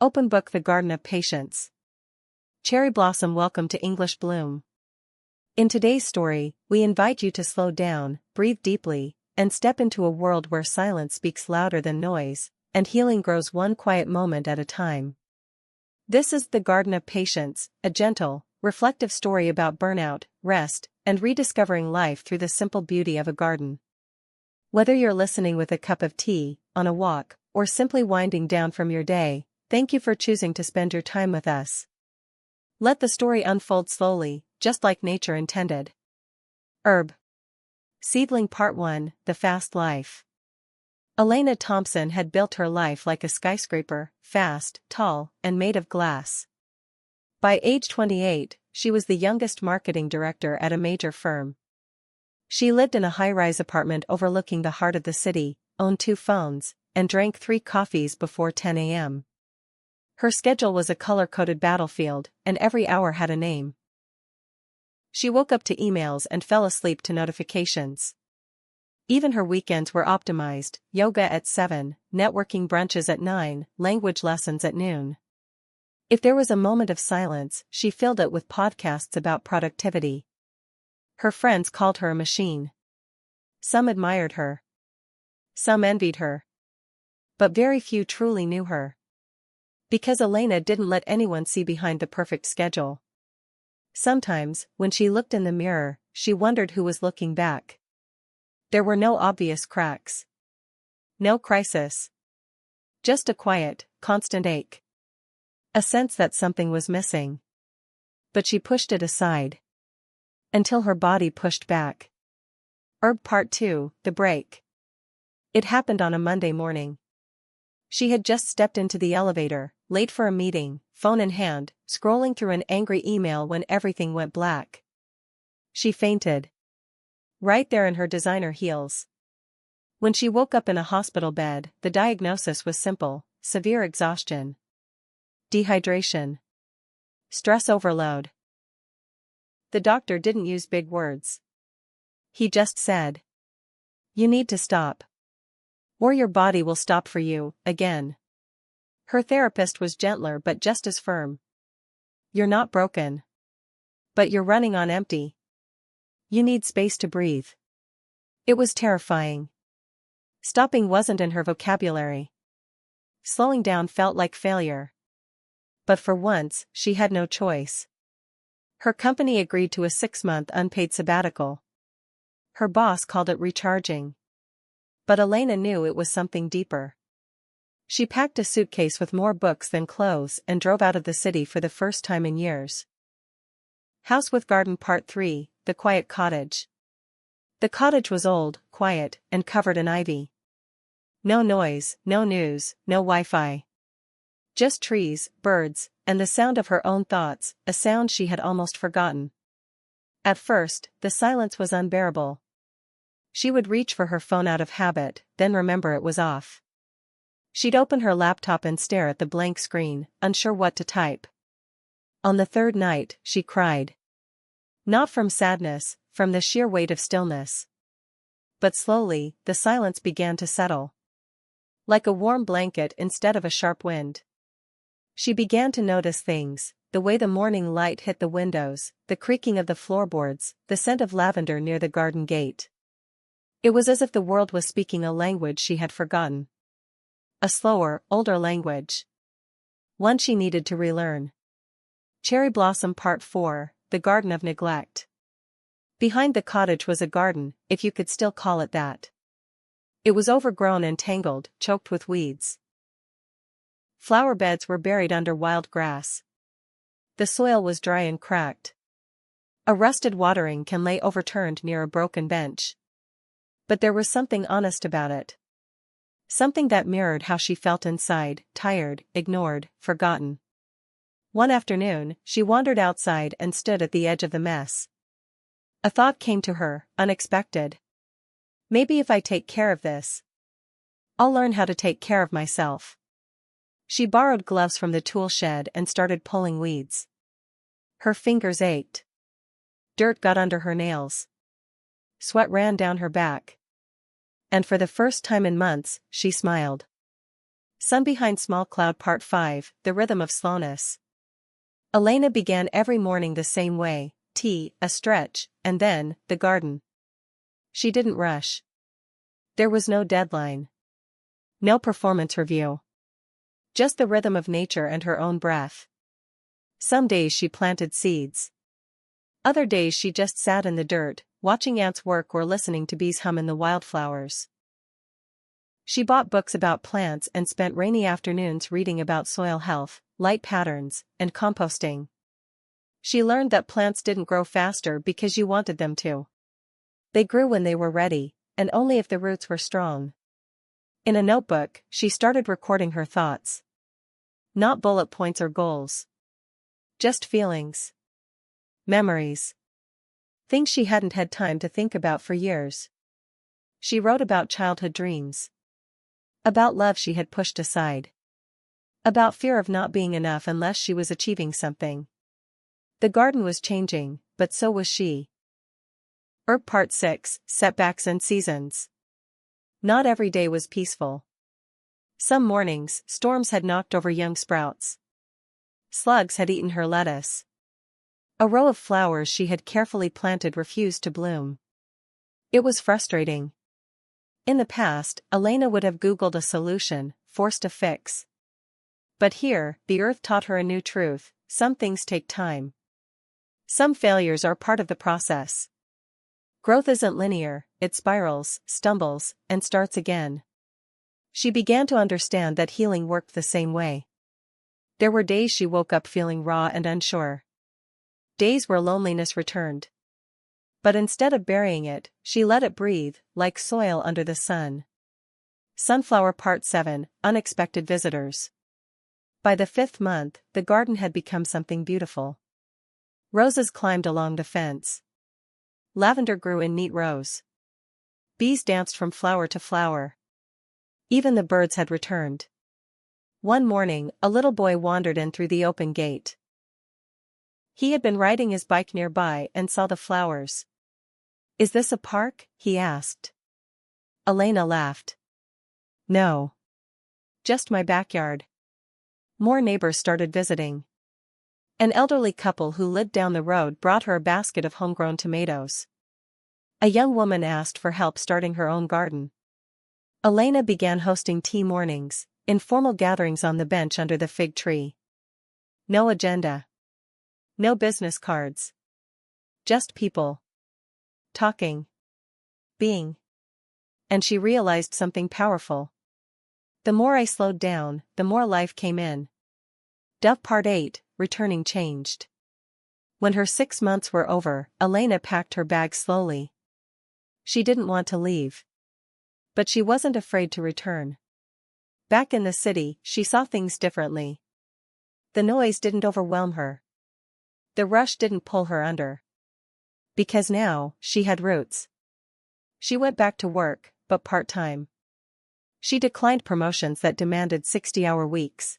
Open book The Garden of Patience. Cherry Blossom, welcome to English Bloom. In today's story, we invite you to slow down, breathe deeply, and step into a world where silence speaks louder than noise, and healing grows one quiet moment at a time. This is The Garden of Patience, a gentle, reflective story about burnout, rest, and rediscovering life through the simple beauty of a garden. Whether you're listening with a cup of tea, on a walk, or simply winding down from your day, thank you for choosing to spend your time with us. Let the story unfold slowly, just like nature intended. Herb. Seedling Part 1, The Fast Life. Elena Thompson had built her life like a skyscraper, fast, tall, and made of glass. By age 28, she was the youngest marketing director at a major firm. She lived in a high-rise apartment overlooking the heart of the city, owned 2 phones, and drank 3 coffees before 10 a.m. Her schedule was a color-coded battlefield, and every hour had a name. She woke up to emails and fell asleep to notifications. Even her weekends were optimized: yoga at 7, networking brunches at 9, language lessons at noon. If there was a moment of silence, she filled it with podcasts about productivity. Her friends called her a machine. Some admired her. Some envied her. But very few truly knew her. Because Elena didn't let anyone see behind the perfect schedule. Sometimes, when she looked in the mirror, she wondered who was looking back. There were no obvious cracks. No crisis. Just a quiet, constant ache. A sense that something was missing. But she pushed it aside. Until her body pushed back. Herb Part 2, The Break. It happened on a Monday morning. She had just stepped into the elevator, late for a meeting, phone in hand, scrolling through an angry email when everything went black. She fainted. Right there in her designer heels. When she woke up in a hospital bed, the diagnosis was simple: severe exhaustion. Dehydration. Stress overload. The doctor didn't use big words. He just said, "You need to stop. Or your body will stop for you, again." Her therapist was gentler but just as firm. "You're not broken. But you're running on empty. You need space to breathe." It was terrifying. Stopping wasn't in her vocabulary. Slowing down felt like failure. But for once, she had no choice. Her company agreed to a 6-month unpaid sabbatical. Her boss called it recharging. But Elena knew it was something deeper. She packed a suitcase with more books than clothes and drove out of the city for the first time in years. House with Garden Part 3, The Quiet Cottage. The cottage was old, quiet, and covered in ivy. No noise, no news, no Wi-Fi. Just trees, birds, and the sound of her own thoughts, a sound she had almost forgotten. At first, the silence was unbearable. She would reach for her phone out of habit, then remember it was off. She'd open her laptop and stare at the blank screen, unsure what to type. On the 3rd night, she cried. Not from sadness, from the sheer weight of stillness. But slowly, the silence began to settle. Like a warm blanket instead of a sharp wind. She began to notice things: the way the morning light hit the windows, the creaking of the floorboards, the scent of lavender near the garden gate. It was as if the world was speaking a language she had forgotten. A slower, older language. One she needed to relearn. Cherry Blossom Part 4, The Garden of Neglect. Behind the cottage was a garden, if you could still call it that. It was overgrown and tangled, choked with weeds. Flower beds were buried under wild grass. The soil was dry and cracked. A rusted watering can lay overturned near a broken bench. But there was something honest about it. Something that mirrored how she felt inside: tired, ignored, forgotten. One afternoon, she wandered outside and stood at the edge of the mess. A thought came to her, unexpected. Maybe if I take care of this, I'll learn how to take care of myself. She borrowed gloves from the tool shed and started pulling weeds. Her fingers ached. Dirt got under her nails. Sweat ran down her back. And for the first time in months, she smiled. Sun Behind Small Cloud Part 5, The Rhythm of Slowness. Elena began every morning the same way, tea, a stretch, and then, the garden. She didn't rush. There was no deadline. No performance review. Just the rhythm of nature and her own breath. Some days she planted seeds. Other days she just sat in the dirt, watching ants work or listening to bees hum in the wildflowers. She bought books about plants and spent rainy afternoons reading about soil health, light patterns, and composting. She learned that plants didn't grow faster because you wanted them to. They grew when they were ready, and only if the roots were strong. In a notebook, she started recording her thoughts. Not bullet points or goals. Just feelings. Memories. Things she hadn't had time to think about for years. She wrote about childhood dreams. About love she had pushed aside. About fear of not being enough unless she was achieving something. The garden was changing, but so was she. Herb Part 6, Setbacks and Seasons. Not every day was peaceful. Some mornings, storms had knocked over young sprouts. Slugs had eaten her lettuce. A row of flowers she had carefully planted refused to bloom. It was frustrating. In the past, Elena would have Googled a solution, forced a fix. But here, the earth taught her a new truth: some things take time. Some failures are part of the process. Growth isn't linear, it spirals, stumbles, and starts again. She began to understand that healing worked the same way. There were days she woke up feeling raw and unsure. Days where loneliness returned. But instead of burying it, she let it breathe, like soil under the sun. Sunflower Part 7, Unexpected Visitors. By the 5th month, the garden had become something beautiful. Roses climbed along the fence. Lavender grew in neat rows. Bees danced from flower to flower. Even the birds had returned. One morning, a little boy wandered in through the open gate. He had been riding his bike nearby and saw the flowers. "Is this a park?" he asked. Elena laughed. "No. Just my backyard." More neighbors started visiting. An elderly couple who lived down the road brought her a basket of homegrown tomatoes. A young woman asked for help starting her own garden. Elena began hosting tea mornings, informal gatherings on the bench under the fig tree. No agenda. No business cards. Just people. Talking. Being. And she realized something powerful. The more I slowed down, the more life came in. Dove Part 8, Returning Changed. When her 6 months were over, Elena packed her bag slowly. She didn't want to leave. But she wasn't afraid to return. Back in the city, she saw things differently. The noise didn't overwhelm her. The rush didn't pull her under. Because now, she had roots. She went back to work, but part-time. She declined promotions that demanded 60-hour weeks.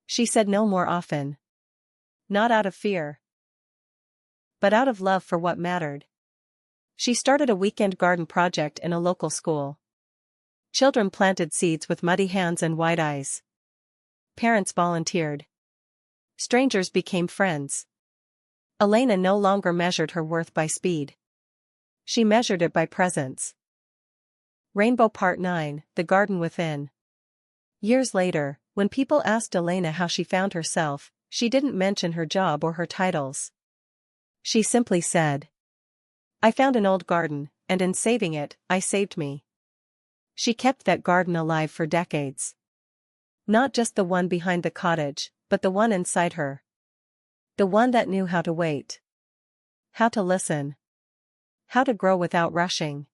She said no more often. Not out of fear, but out of love for what mattered. She started a weekend garden project in a local school. Children planted seeds with muddy hands and wide eyes. Parents volunteered. Strangers became friends. Elena no longer measured her worth by speed. She measured it by presence. Rainbow Part 9, The Garden Within. Years later, when people asked Elena how she found herself, she didn't mention her job or her titles. She simply said, "I found an old garden, and in saving it, I saved me." She kept that garden alive for decades. Not just the one behind the cottage, but the one inside her. The one that knew how to wait. How to listen. How to grow without rushing.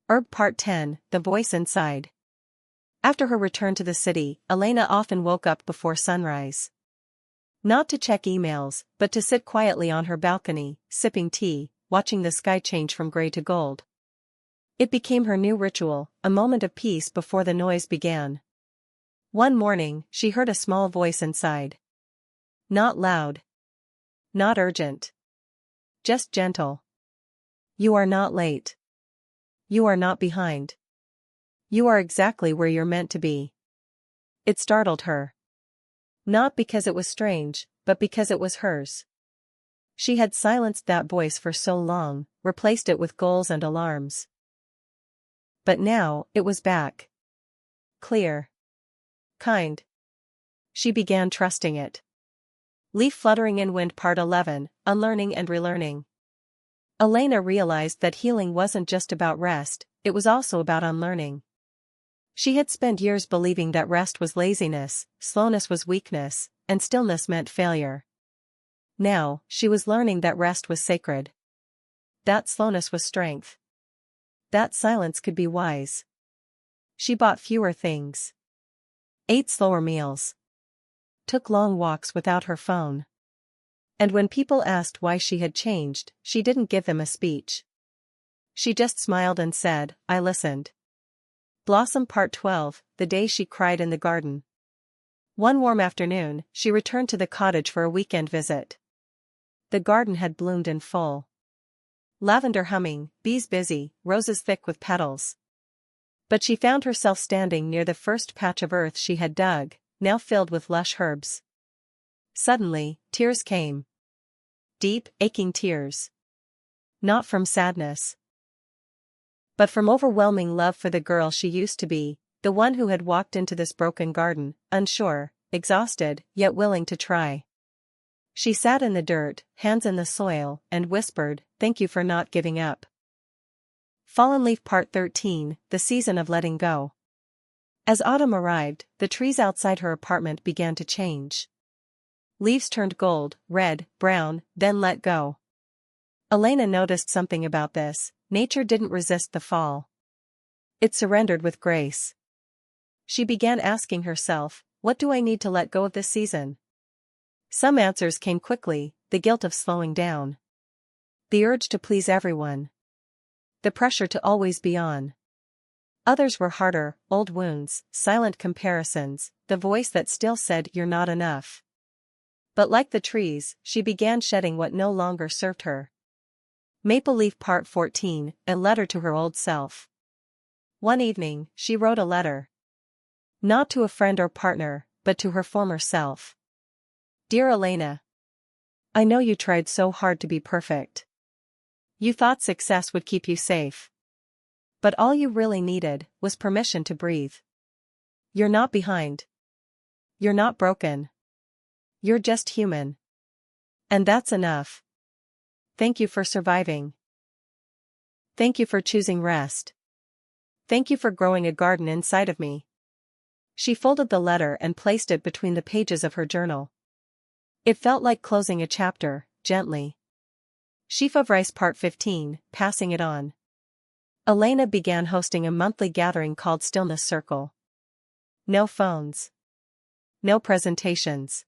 Herb Part 10, The Voice Inside. After her return to the city, Elena often woke up before sunrise. Not to check emails, but to sit quietly on her balcony, sipping tea, watching the sky change from gray to gold. It became her new ritual, a moment of peace before the noise began. One morning, she heard a small voice inside. Not loud. Not urgent. Just gentle. You are not late. You are not behind. You are exactly where you're meant to be. It startled her. Not because it was strange, but because it was hers. She had silenced that voice for so long, replaced it with goals and alarms. But now, it was back. Clear. Kind. She began trusting it. Leaf Fluttering in Wind Part 11, Unlearning and Relearning. Elena realized that healing wasn't just about rest, it was also about unlearning. She had spent years believing that rest was laziness, slowness was weakness, and stillness meant failure. Now, she was learning that rest was sacred. That slowness was strength. That silence could be wise. She bought fewer things. Ate slower meals. Took long walks without her phone. And when people asked why she had changed, she didn't give them a speech. She just smiled and said, "I listened." Blossom Part 12, The Day She Cried in the Garden. One warm afternoon, she returned to the cottage for a weekend visit. The garden had bloomed in full. Lavender humming, bees busy, roses thick with petals. But she found herself standing near the first patch of earth she had dug, now filled with lush herbs. Suddenly, tears came. Deep, aching tears. Not from sadness, but from overwhelming love for the girl she used to be, the one who had walked into this broken garden, unsure, exhausted, yet willing to try. She sat in the dirt, hands in the soil, and whispered, "Thank you for not giving up." Fallen Leaf Part 13, The Season of Letting Go. As autumn arrived, the trees outside her apartment began to change. Leaves turned gold, red, brown, then let go. Elena noticed something about this. Nature didn't resist the fall. It surrendered with grace. She began asking herself, what do I need to let go of this season? Some answers came quickly, the guilt of slowing down. The urge to please everyone. The pressure to always be on. Others were harder, old wounds, silent comparisons, the voice that still said you're not enough. But like the trees, she began shedding what no longer served her. Maple Leaf Part 14, A Letter to Her Old Self. One evening, she wrote a letter. Not to a friend or partner, but to her former self. Dear Elena. I know you tried so hard to be perfect. You thought success would keep you safe. But all you really needed was permission to breathe. You're not behind. You're not broken. You're just human. And that's enough. Thank you for surviving. Thank you for choosing rest. Thank you for growing a garden inside of me. She folded the letter and placed it between the pages of her journal. It felt like closing a chapter, gently. Sheaf of Rice Part 15, Passing It On. Elena began hosting a monthly gathering called Stillness Circle. No phones. No presentations.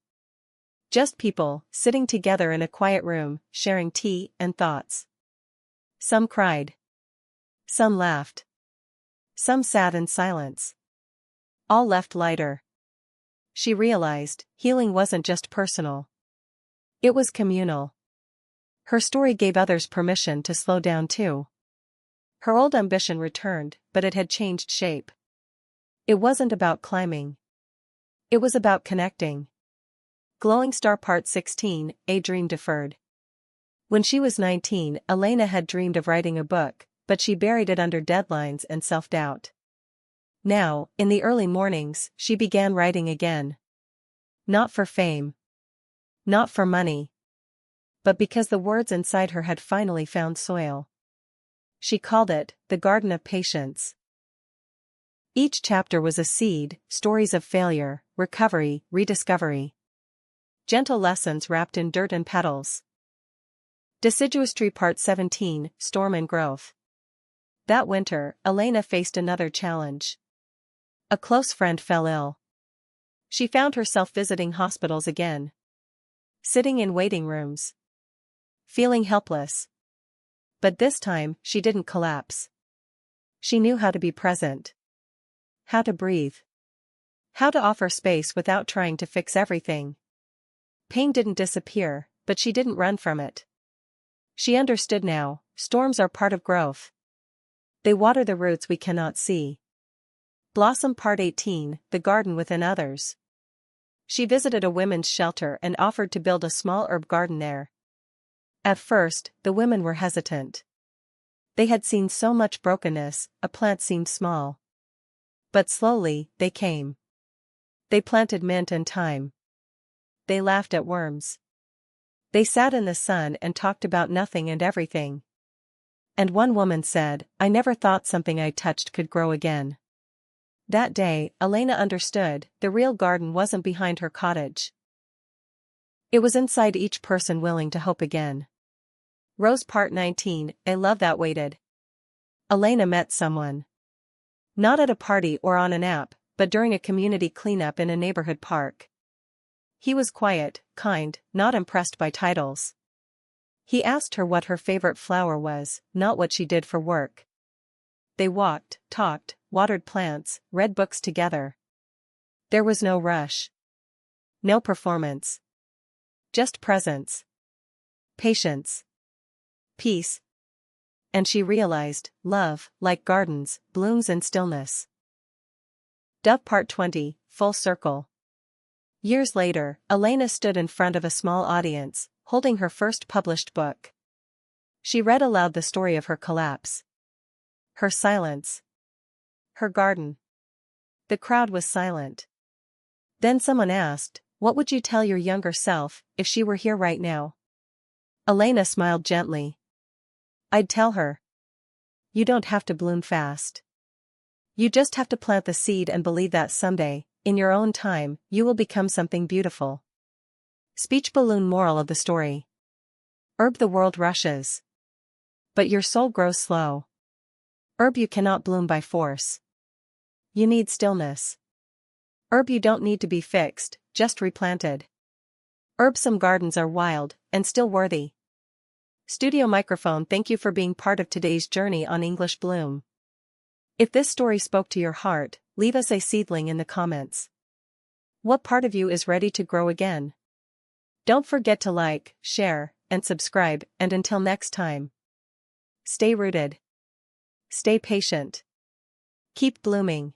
Just people, sitting together in a quiet room, sharing tea and thoughts. Some cried. Some laughed. Some sat in silence. All left lighter. She realized, healing wasn't just personal. It was communal. Her story gave others permission to slow down too. Her old ambition returned, but it had changed shape. It wasn't about climbing. It was about connecting. Glowing Star Part 16, A Dream Deferred. When she was 19, Elena had dreamed of writing a book, but she buried it under deadlines and self-doubt. Now, in the early mornings, she began writing again. Not for fame. Not for money. But because the words inside her had finally found soil. She called it, The Garden of Patience. Each chapter was a seed, stories of failure, recovery, rediscovery. Gentle lessons wrapped in dirt and petals. Deciduous Tree Part 17, Storm and Growth. That winter, Elena faced another challenge. A close friend fell ill. She found herself visiting hospitals again. Sitting in waiting rooms. Feeling helpless. But this time, she didn't collapse. She knew how to be present. How to breathe. How to offer space without trying to fix everything. Pain didn't disappear, but she didn't run from it. She understood now, storms are part of growth. They water the roots we cannot see. Blossom Part 18, The Garden Within Others. She visited a women's shelter and offered to build a small herb garden there. At first, the women were hesitant. They had seen so much brokenness, a plant seemed small. But slowly, they came. They planted mint and thyme. They laughed at worms. They sat in the sun and talked about nothing and everything. And one woman said, "I never thought something I touched could grow again." That day, Elena understood, the real garden wasn't behind her cottage. It was inside each person willing to hope again. Rose Part 19, A Love That Waited. Elena met someone. Not at a party or on an app, but during a community cleanup in a neighborhood park. He was quiet, kind, not impressed by titles. He asked her what her favorite flower was, not what she did for work. They walked, talked, watered plants, read books together. There was no rush. No performance. Just presence. Patience. Peace. And she realized, love, like gardens, blooms in stillness. Dove Part 20, Full Circle. Years later, Elena stood in front of a small audience, holding her first published book. She read aloud the story of her collapse. Her silence. Her garden. The crowd was silent. Then someone asked, "What would you tell your younger self, if she were here right now?" Elena smiled gently. "I'd tell her. You don't have to bloom fast. You just have to plant the seed and believe that someday, in your own time, you will become something beautiful." Speech balloon moral of the story. Herb the world rushes. But your soul grows slow. Herb you cannot bloom by force. You need stillness. Herb you don't need to be fixed, just replanted. Herb some gardens are wild, and still worthy. Studio Microphone, thank you for being part of today's journey on English Bloom. If this story spoke to your heart, leave us a seedling in the comments. What part of you is ready to grow again? Don't forget to like, share, and subscribe, and until next time. Stay rooted. Stay patient. Keep blooming.